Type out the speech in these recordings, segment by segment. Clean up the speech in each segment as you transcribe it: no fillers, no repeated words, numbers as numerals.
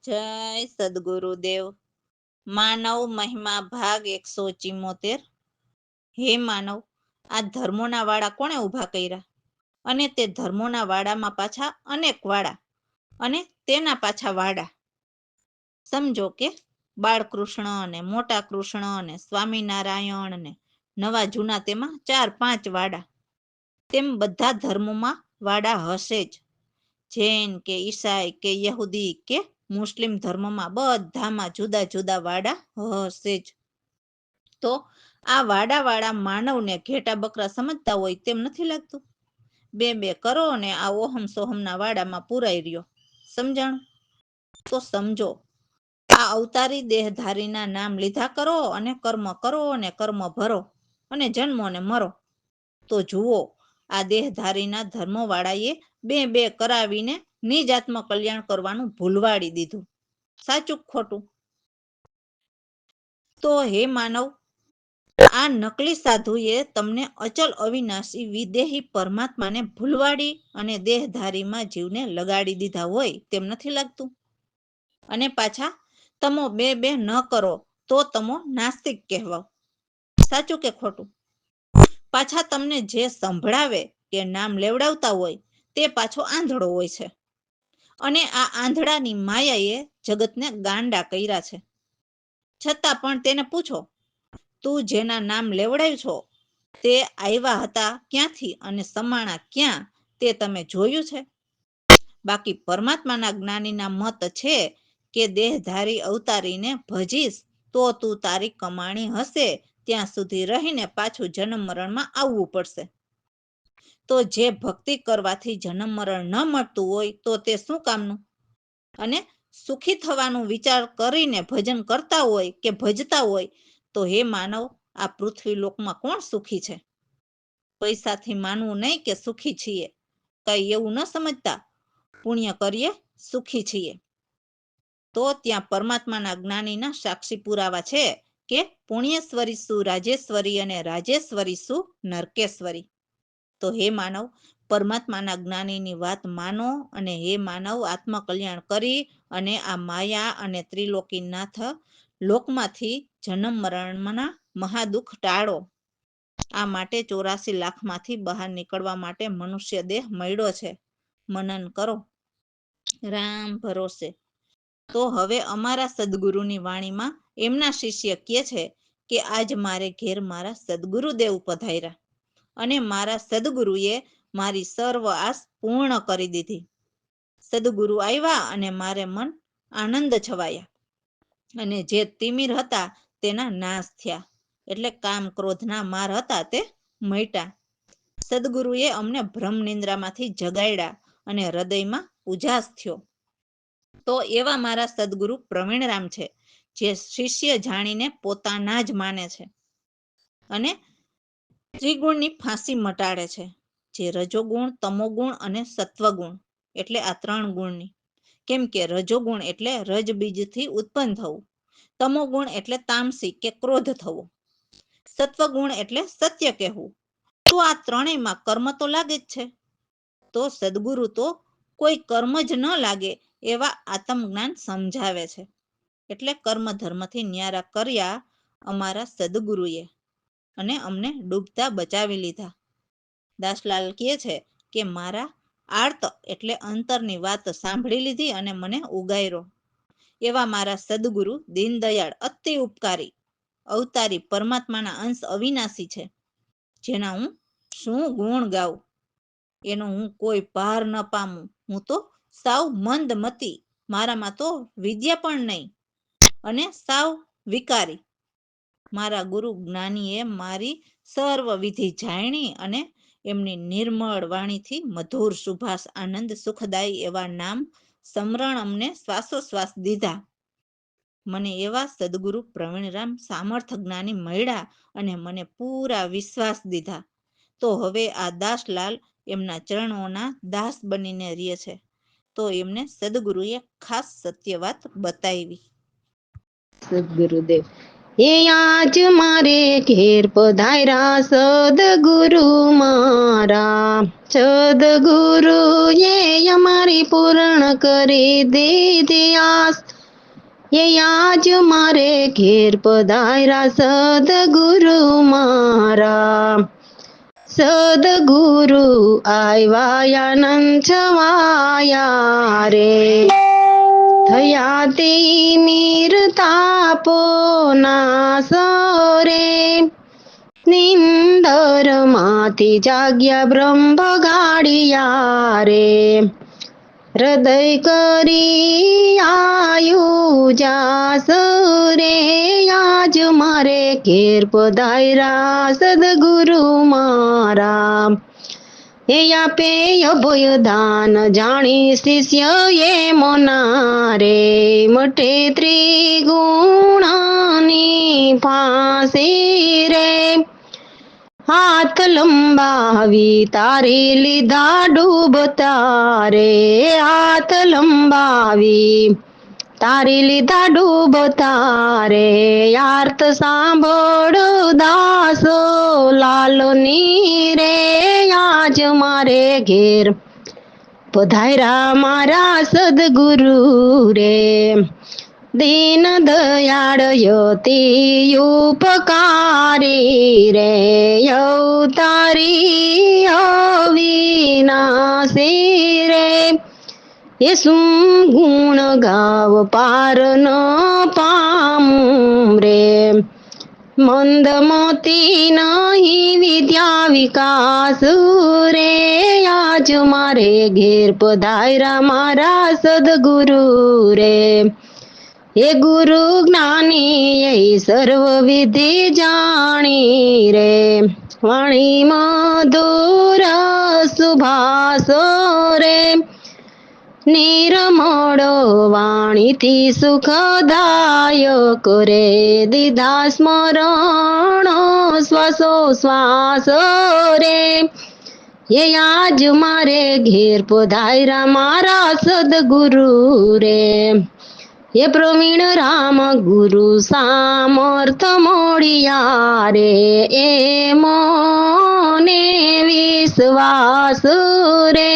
જય સદગુરુદેવ. માનવ મહિમા ભાગ 174. હે માનવ, આ ધર્મોના વાડા કોણે ઊભા કર્યા? અને તે ધર્મોના વાડામાં પાછા અનેક વાડા, અને તેના પાછા વાડા. સમજો કે બાળકૃષ્ણ અને મોટા કૃષ્ણ અને સ્વામિનારાયણ અને નવા જૂના તેમાં 4-5 વાડા. તેમ બધા ધર્મોમાં વાડા હશે જ. જૈન કે ઈસાઈ કે યહૂદી કે મુસ્લિમ ધર્મમાં બધામાં જુદા જુદા વાડા હશે જ. તો આ વાડા માનવને ઘેટા બકરા સમજતા હોય તેમ નથી લાગતું? બે બે કરો ને આ ઓહમ સોહમના વાડામાં પુરાઈ રહ્યો. સમજણ? તો સમજો, આ અવતારી દેહધારીના નામ લીધા કરો અને કર્મ ભરો અને જન્મો ને મરો. તો જુઓ, આ દેહધારીના ધર્મવાળાએ બે કરાવીને નિજ આત્મ કલ્યાણ કરવાનું ભૂલવાડી દીધું. સાચું ખોટું? તો હે માનવ, આ નકલી સાધુએ તમને અચલ અવિનાશી વિદેહી પરમાત્માને ભૂલવાડી અને દેહધારીમાં જીવને લગાડી દીધા હોય તેમ નથી લાગતું? અને પાછા તમો બે ન કરો તો તમો નાસ્તિક કહેવાવ. સાચું કે ખોટું? પાછા તમને જે સંભળાવે કે નામ લેવડાવતા હોય તે પાછો આંધળો હોય છે. અને આ આંધળાની માયાએ જગતને ગાંડા કર્યા છે. છતાં પણ તેને પૂછો, તું જેના નામ લેવડાવ છો તે આવ્યા હતા ક્યાંથી અને સમાણા ક્યાં, તે તમે જોયું છે? બાકી પરમાત્માના જ્ઞાનીના મત છે કે દેહધારી અવતારીને ભજીશ તો તું તારી કમાણી હશે ત્યાં સુધી રહીને પાછું જન્મ મરણમાં આવવું પડશે. તો જે ભક્તિ કરવાથી જન્મ મરણ ન મળતું હોય તો તે શું કામનું? અને સુખી થવાનું વિચાર કરીને ભજન કરતા હોય કે ભજતા હોય તો હે માનવ, આ પૃથ્વી લોકમાં કોણ સુખી છે? પૈસાથી માનવું નહીં કે સુખી છીએ. કઈ એવું ન સમજતા, પુણ્ય કરીએ સુખી છીએ. તો ત્યાં પરમાત્માના જ્ઞાનીના સાક્ષી પુરાવા છે કે પુણ્યેશ્વરી શું રાજેશ્વરી અને રાજેશ્વરી શું નરકેશ્વરી. તો હે માનવ, પરમાત્માના જ્ઞાનીની વાત માનો અને હે માનવ, આત્મકલ્યાણ કરી અને આ માયા અને ત્રિલોકીનાથ લોકમાંથી જન્મ મરણના મહાદુઃખ ટાળો. આ માટે 84 લાખમાંથી બહાર નીકળવા માટે મનુષ્ય દેહ મળ્યો છે. મનન કરો. રામ ભરોસે. તો હવે અમારા સદગુરુની વાણીમાં એમના શિષ્ય કહે છે કે આજ મારે ઘેર મારા સદગુરુદેવ પધાર્યા અને મારા સદગુરુએ મારી સર્વ આસ પૂર્ણ કરી દીધી. સદગુરુ આવ્યા અને મારે મન આનંદ છવાયા અને જે તિમિર હતા તેના નાશ થયા. એટલે કામ ક્રોધના માર હતા તે મટ્યા. સદગુરુએ અમને ભ્રમ નિંદ્રામાંથી જગાડ્યા અને હૃદયમાં ઉજાસ થયો. તો એવા મારા સદગુરુ પ્રવીણરામ છે, જે શિષ્ય જાણીને પોતાના જ માને છે અને ત્રિગુણની ફાંસી મટાડે છે. જે રજોગુણ, તમોગુણ અને સત્વગુણ એટલે આ 3 ગુણની. કેમ કે રજોગુણ એટલે રજ બીજથી ઉત્પન્ન થવું, તમોગુણ એટલે તામસી કે ક્રોધ થવો, સત્વગુણ એટલે સત્ય કહેવું. તો આ ત્રણેયમાં કર્મ તો લાગે જ છે. તો સદગુરુ તો કોઈ કર્મ જ ન લાગે એવા આત્મજ્ઞાન સમજાવે છે. એટલે કર્મ ધર્મથી ન્યારા કર્યા અમારા સદગુરુએ અને અમને ડૂબતા બચાવી લીધા. દાસલાલ કહે છે કે મારા આર્ત એટલે અંતરની વાત સાંભળી લીધી અને મને ઉગાર્યો. એવા મારા સદગુરુ દીનદયાળ, અતિ ઉપકારી, અવતારી પરમાત્માના અંશ અવિનાશી છે, જેના હું શું ગુણ ગાઉં, એનો હું કોઈ પાર ન પામું. હું તો સાવ મંદમતી, મારામાં તો વિદ્યા પણ નહીં અને સાવ વિકારી. મારા ગુરુ જ્ઞાનીએ મારી સર્વ વિધિ જાણી અને એમની નિર્મળ વાણીથી મધુર સુભાષ આનંદ સુખદાયી એવા નામ સમરણ અમને શ્વાસોશ્વાસ દીધા. મને એવા સદગુરુ પ્રવીણરામ સામર્થ જ્ઞાની મળ્યા અને મને પૂરા વિશ્વાસ દીધા. તો હવે આ દાસલાલ એમના ચરણોના દાસ બનીને રહે છે. તો એમને સદગુરુએ ખાસ સત્ય વાત બતાવી. સદગુરુદેવ. એ આજ મારે ઘેર પધાર્યા સદગુરુ મારા, સદગુરુએ અમારી પૂર્ણ કરી દીધી આસ. એ આજ મારે ઘેર પધાર્યા સદગુરુ મારા, સદગુરુ આવ્યા આનંદ છવાયા રે. થયા તે મીર તાપો નાસરે, નિંદર માંથી જાગ્યા બ્રહ્મ ગાડિયા રે. હૃદય કરી આયુ જાસ રે, આજ મારે ઘેર પધાર્યા સદગુરુ મારા. એ આપે અભય દાન જાણી શિષ્ય એ મોનારે, મટે ત્રિગુણાની ફાંસી રે. હાથ લંબાવી તારી લીધા ડૂબતા રે, હાથ લંબાવી તારી લીધા ડૂબતા રે. આર્ત સાંભળ દાસો લાલની રે, આજ મારે ઘેર પધાર્યા મારા સદગુરુ રે. દીન દયાળ યતિ ઉપકારી રે, અવતારી અવિનાશી રે. એ શું ગુણ ગાવ પાર ન પામું રે, મંદ મોતી નહીં વિદ્યા વિકાસ રે. આજ મારે ઘેર પધાર્યા મારા સદગુરુ રે. એ ગુરુ જ્ઞાની એ સર્વ વિધિ જાણી રે, વાણી મધુર સુભાષો રે. નિર્મળો વાણીથી સુખદાયક રે, દીધા સ્મરણો શ્વાસો શ્વાસ રે. એ આજ મારે ઘેર પધાર્યા મારા સદગુરુ રે. એ પ્રવીણ રામ ગુરુ સામર્થ મોડિયા રે, એ મોને વિશ્વાસ રે.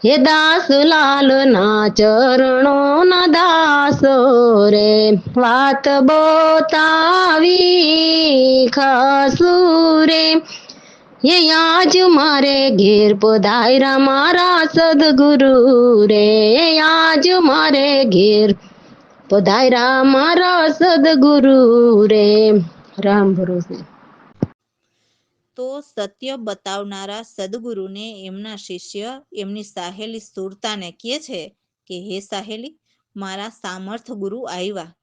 હે દાસલાલ ના ચરણો ના દાસ રે, વાત બોતાવી ખસુરે. એ આજ મારે ઘેર પધાર્યા મારા સદગુરુ રે, આજ મારે ઘેર પધાર્યા મારા સદગુરુ રે. રામ ભરોસે. તો સત્ય બતાવનારા સદગુરુને એમના શિષ્ય એમની સાહેલી સુરતાને કહે છે કે હે સાહેલી, મારા સામર્થ ગુરુ આવ્યા,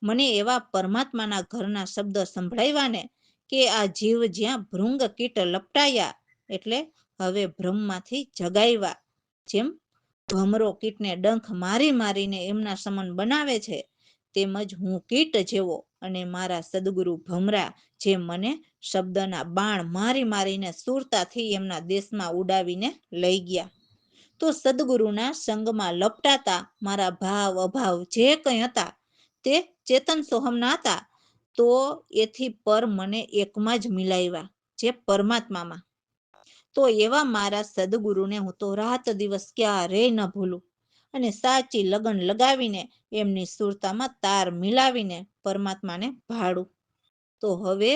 મને એવા પરમાત્માના ઘરના શબ્દ સંભળાવ્યા ને કે આ જીવ જ્યાં ભૃંગ કીટ લપટાયા એટલે હવે ભ્રમમાંથી જગાવ્યા. જેમ ભમરો કીટને ડંખ મારી મારીને એમના સમન બનાવે છે, તેમજ હું કીટ જેવો અને મારા સદગુરુ ભમરા જે મને શબ્દના બાણ મારી મારીને સુરતાથી એમના દેશમાં ઉડાવીને લઈ ગયા. તો સદગુરુના સંગમાં લપટાતા મારા ભાવ અભાવ જે કંઈ હતા તે ચેતન સોહમના હતા, તો એથી પર મને એકમાં જ મિલાવ્યા, જે પરમાત્મામાં. તો એવા મારા સદગુરુને હું તો રાત દિવસ ક્યારેય ન ભૂલું, અને સાચી લગન લગાવીને એમની સુરતામાં તાર મિલાવીને પરમાત્માને ભાડું. તો હવે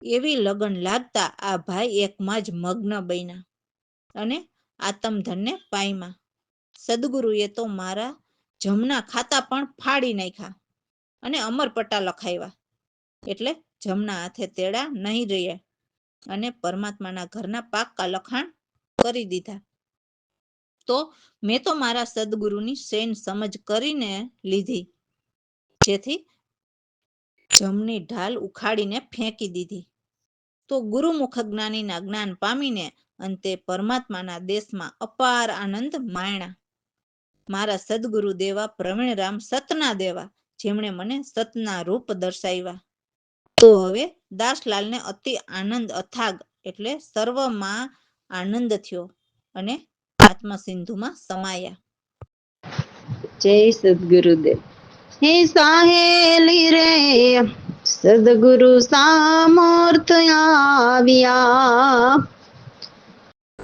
એવી લગન લાગતા આ ભાઈ એકમાં જ મગ્ન બન્યા અને આત્મધનને પામ્યા. સદગુરુએ તો મારા જમના ખાતા પણ ફાડી નાખ્યા અને અમરપટ્ટા લખાવ્યા, એટલે જમના હાથે તેડા નહીં રહ્યા અને પરમાત્માના ઘરના પાક્કા લખાણ કરી દીધા. તો મેં તો મારા સદગુરુની સૈન સમજ કરીને લીધી, જેથી જમની ઢાલ ઉખાડીને ફેંકી દીધી. તો ગુરુમુખ જ્ઞાનીના જ્ઞાન પામીને અંતે પરમાત્માના દેશમાં અપાર આનંદ માણ્યા. મારા સદગુરુ દેવા પ્રવીણરામ સતના દેવા, જેમણે મને સતના રૂપ દર્શાવ્યા. તો હવે દાસલાલને અતિ આનંદ અથાગ એટલે સર્વમાં આનંદ થયો અને આત્મસિંધુમાં સમાયા. જય સદગુરુદેવ. હે સાહેલી રે સદગુરુ સામર્થ આવ્યા,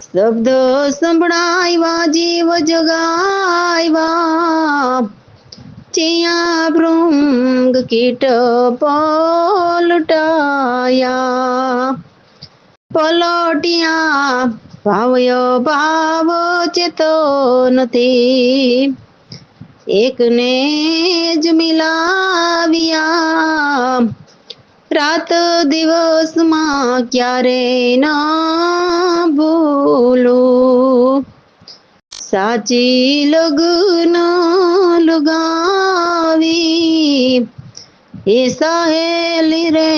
શબ્દ સંભળાવ્યા જીવ જગાવ્યા, ચિયા ભૃંગ કીટ પલટાયા, પલટિયા ભાવ્ય ભાવ ચેતો નથી, એકને જ મિલાવ્યા, રાત દિવસમાં ક્યારે ના ભૂલું, સાચી લગ્ન લગાવી, એ સહેલી રે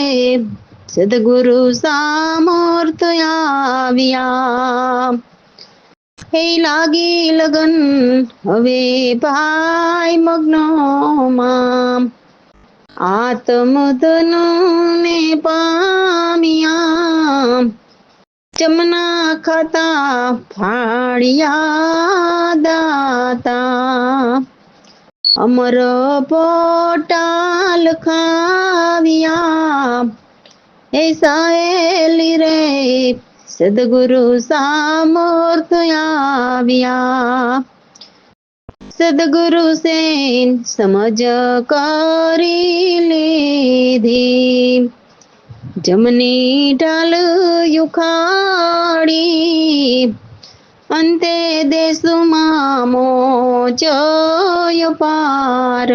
સદગુરુ સામર્થ આવ્યા, હે લાગી લગન હવે ભાઈ મગ્નમાં, આત્મધન ને પામ્યા, જમના ખાતા ફાળિયા દાતા, અમર પોટાલ ખાવ્યા, એ સહેલી રે સદગુરુ સામર્થ આવ્યા, સદગુરુ સેન સમજ કરી લીધી, જમની ઢાલ યુખાડી, અંતે દેશમાં મોચય પાર,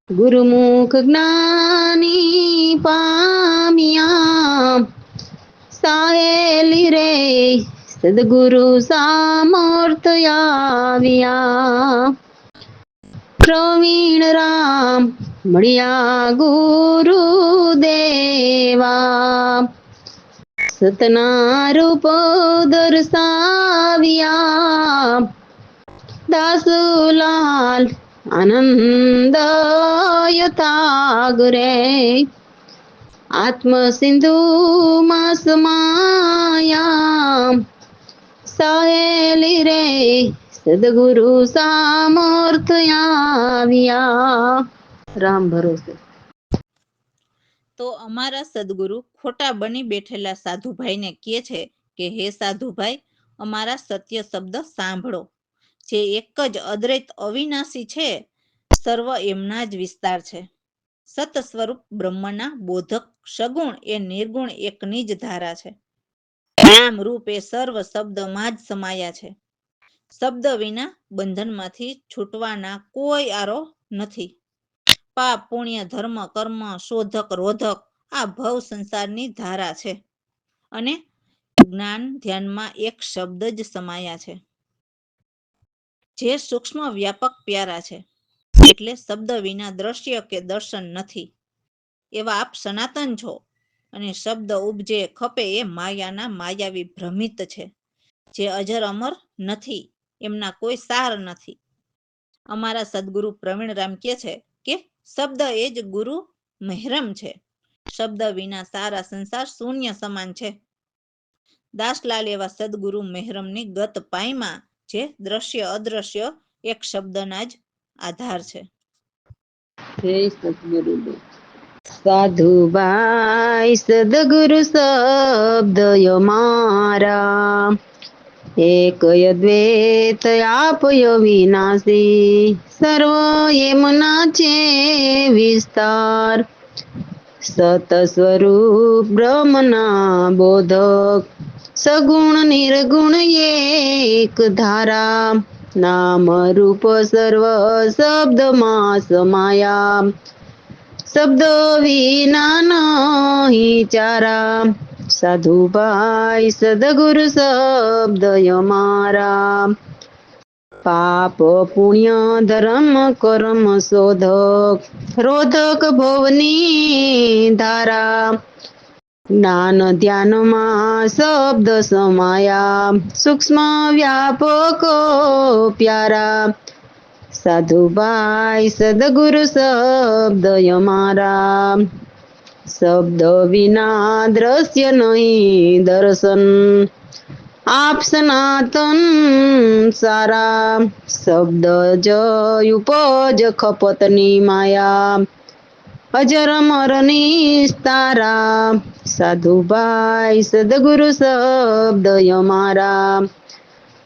ગુરુમુખ જ્ઞાની પામ્યા, સહેલી રે સદગુરુ સામર્થ આવ્યા, પ્રવીણ રામ મળ્યા ગુરુ દેવા, સતના રૂપ દર્શાવ્યા, દાસુલાલ આનંદ યથાગરે, આત્મ સિંધુ માં સમાયા, સહેલી રે સદગુરુ સામર્થ આવ્યા, રામ ભરોસે. તો અમારા સદગુરુ ખોટા બની બેઠેલા સાધુભાઈને કહે છે કે હે સાધુભાઈ, અમારા સત્ય શબ્દ સાંભળો, જે એક જ અદ્વૈત અવિનાશી છે, સર્વ એમના જ વિસ્તાર છે. સત સ્વરૂપ બ્રહ્મના બોધક સગુણ એ નિર્ગુણ એકની જ ધારા છે. નામ રૂપ એ સર્વ શબ્દમાં જ સમાયા છે. શબ્દ વિના બંધનમાંથી છૂટવાના કોઈ આરો નથી. પાપ પુણ્ય ધર્મ કર્મ શોધક રોધક આ ભવ સંસારની ધારા છે, અને જ્ઞાન ધ્યાનમાં એક શબ્દ જ સમાયા છે, જે સૂક્ષ્મ વ્યાપક પ્યારા છે. એટલે શબ્દ વિના દ્રશ્ય કે દર્શન નથી. એવા આપ સનાતન છો, અને શબ્દ ઉપજે ખપે એ માયાના માયાવી ભ્રમિત છે, જે અજર અમર નથી, એમના કોઈ સાર નથી. અમારા સદગુરુ પ્રવીણરામ કહે છે કે શબ્દ એ જ ગુરુ મહેરમ છે. શબ્દ વિના સારા સંસાર શૂન્ય સમાન છે. દાસલાલ એવા સદગુરુ મહેરમની ગત પાયમાં, જે દ્રશ્ય અદ્રશ્ય એક શબ્દના જ આધાર છે. જય સદગુરુદેવ. સાધુભાઈ સદગુરુ શબ્દ મારા, એક અદ્વૈત આપયો વિનાશી, સર્વ એમના છે વિસ્તાર, સત સ્વરૂપ બ્રહ્મના બોધક, સગુણ નિર્ગુણ એક ધારા, નામ રૂપ સર્વ શબ્દમાં સમાયા, શબ્દ વિના નહીં ચારા, સાધુભાઈ સદગુરુ શબ્દ મારા, પાપ પુણ્ય ધર્મ કર્મ શોધક, રોધક ભવની ધારા, જ્ઞાન ધ્યાનમાં શબ્દ સમાયા, સૂક્ષ્મ વ્યાપક પ્યારા, સાધુભાઈ સદગુરુ શબ્દ મારા, શબ્દ વિના દ્રશ્ય નહીં દર્શન, આપ સનાતન સારા, શબ્દ જ ઉપજ ખપતની માયા, અજર અમર નિસ્તારા, સાધુભાઈ સદગુરુ શબ્દ અમારા,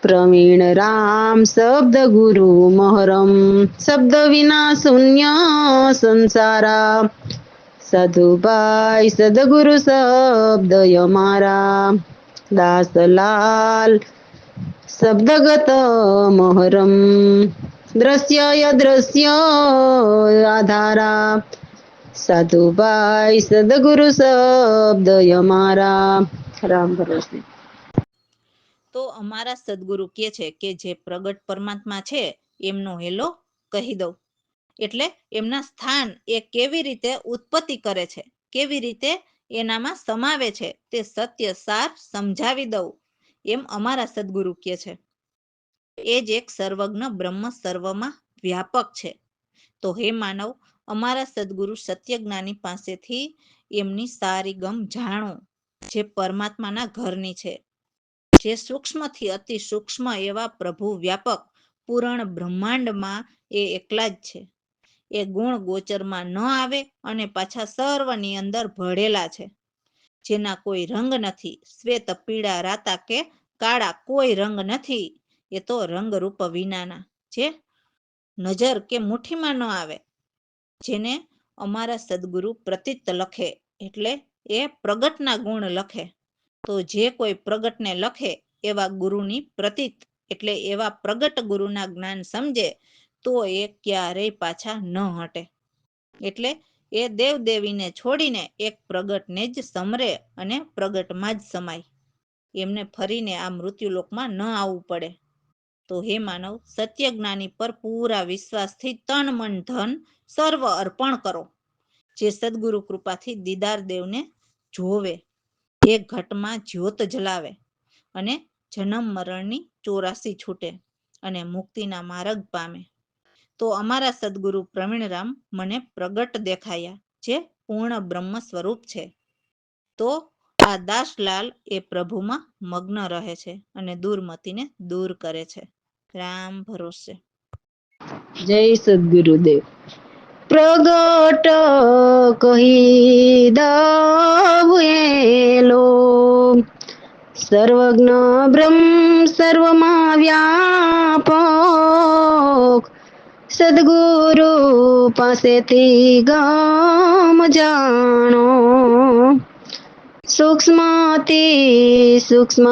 પ્રવીણ રામ શબ્દ ગુરુ મહરમ, શબ્દ વિના શૂન્ય સંસારા, સાધુભાઈ સદગુરુ શબ્દ અમારા, દાસલાલ શબ્દગત મહરમ, દ્રશ્ય અદ્રશ્ય આધારા, સાધુભાઈ સદગુરુ શબ્દ અમારા. રામ ભરોસે. તો અમારા સદગુરુ કે છે કે જે પ્રગટ પરમાત્મા છે એમનો હેલો કહી દઉં. એટલે એમના સ્થાન એ કેવી રીતે ઉત્પત્તિ કરે છે, કેવી રીતે એનામાં સમાવે છે તે સત્ય સાર સમજાવી દઉં, એમ અમારા સદગુરુ કે છે. એ જ એક સર્વજ્ઞ બ્રહ્મ સર્વમાં વ્યાપક છે. તો હે માનવ, અમારા સદગુરુ સત્યજ્ઞાની પાસેથી એમની સારી ગમ જાણો, જે પરમાત્માના ઘરની છે, જે સૂક્ષ્મથી અતિ સૂક્ષ્મ એવા પ્રભુ વ્યાપક પૂર્ણ બ્રહ્માંડમાં એ એકલા જ છે. એ ગુણ ગોચરમાં ન આવે અને પાછા સર્વની અંદર ભળેલા છે, જેના કોઈ રંગ નથી, શ્વેત પીળા રાતા કે કાળા કોઈ રંગ નથી. એ તો રંગરૂપ વિનાના, જે નજર કે મુઠ્ઠીમાં ન આવે, જેને અમારા સદગુરુ પ્રતીત લખે, એટલે એ પ્રગટના ગુણ લખે. તો જે કોઈ પ્રગટને લખે એવા ગુરુની પ્રતીત, એટલે એવા પ્રગટ ગુરુના જ્ઞાન સમજે તો એ ક્યારેય પાછા ન હટે. એટલે એ દેવદેવીને છોડીને એક પ્રગટને જ સમરે અને પ્રગટમાં જ સમાય. એમને ફરીને આ મૃત્યુલોકમાં ન આવવું પડે. તો હે માનવ, સત્ય જ્ઞાની પર પૂરા વિશ્વાસથી તન મન ધન સર્વ અર્પણ કરો. જે સદગુરુ કૃપાથી દીદાર દેવને જોવે, એક ઘટમાં જ્યોત જલાવે અને જન્મ મરણની 84 છૂટે અને મુક્તિના માર્ગ પામે. તો અમારા સદગુરુ પ્રવીણરામ મને પ્રગટ દેખાયા, જે પૂર્ણ બ્રહ્મ સ્વરૂપ છે. તો આ દાસલાલ એ પ્રભુમાં મગ્ન રહે છે અને દુર્મતિને દૂર કરે છે. રામ ભરોસે. જય સદગુરુદેવ. પ્રગટ કહી દઉં એલો, સર્વજ્ઞ બ્રહ્મ સર્વમાં વ્યાપક, સદગુરુ પાસેથી ગામ જાણો, સૂક્ષ્મથી સૂક્ષ્મ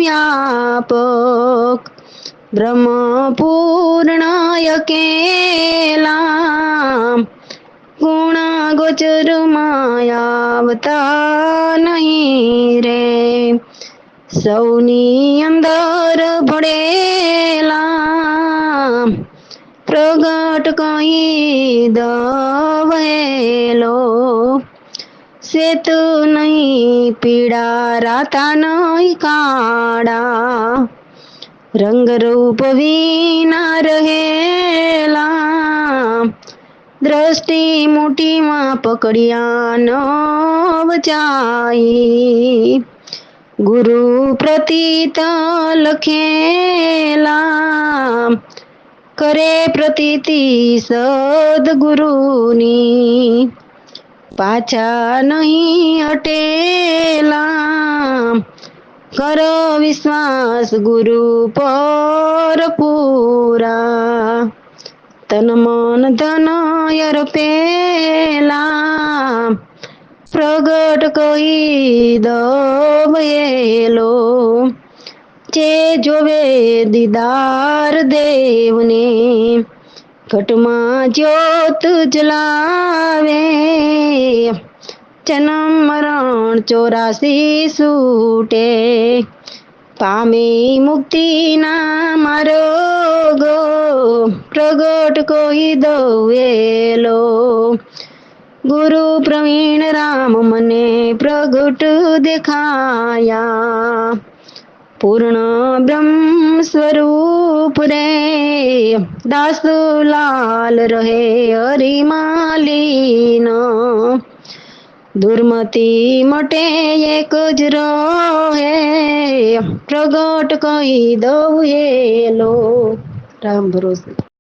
વ્યાપક, બ્રહ્મ પૂર્ણ અકેલા, ગુણ ગોચરમાં આવતા નહીં રે, સૌની અંદર ભળેલા, પ્રગટ કહી દવેલો, શ્વેત નહીં પીળા રાતા નહીં કાળા, રંગરૂપ વિના રહેલા, દ્રષ્ટિ મુઠીમાં પકડ્યા ન વચાઈ, ગુરુ પ્રતીત લખેલા, કરે પ્રતીતિ સદગુરુની, પાછા નહીં હટેલા, કરો વિશ્વાસ ગુરુ પર પૂરા, તન મન ધન અર્પેલા, પ્રગટ કહી દવેલો, જે જોવે દીદાર દેવને, ઘટમાં જ્યોત જલાવે, જન્મ મરણ 84 છૂટે, પામે મુક્તિના માર્ગ, પ્રગટ કહી દવેલો, ગુરુ પ્રવીણ રામ મને પ્રગટ દેખાયા, પૂર્ણ બ્રહ્મ સ્વરૂપ રે, દાસલાલ રહે હરિમાલીન, દુર્મતી મટે એક જ રહે, પ્રગટ કહી દઉં એલો. રામ ભરોસે.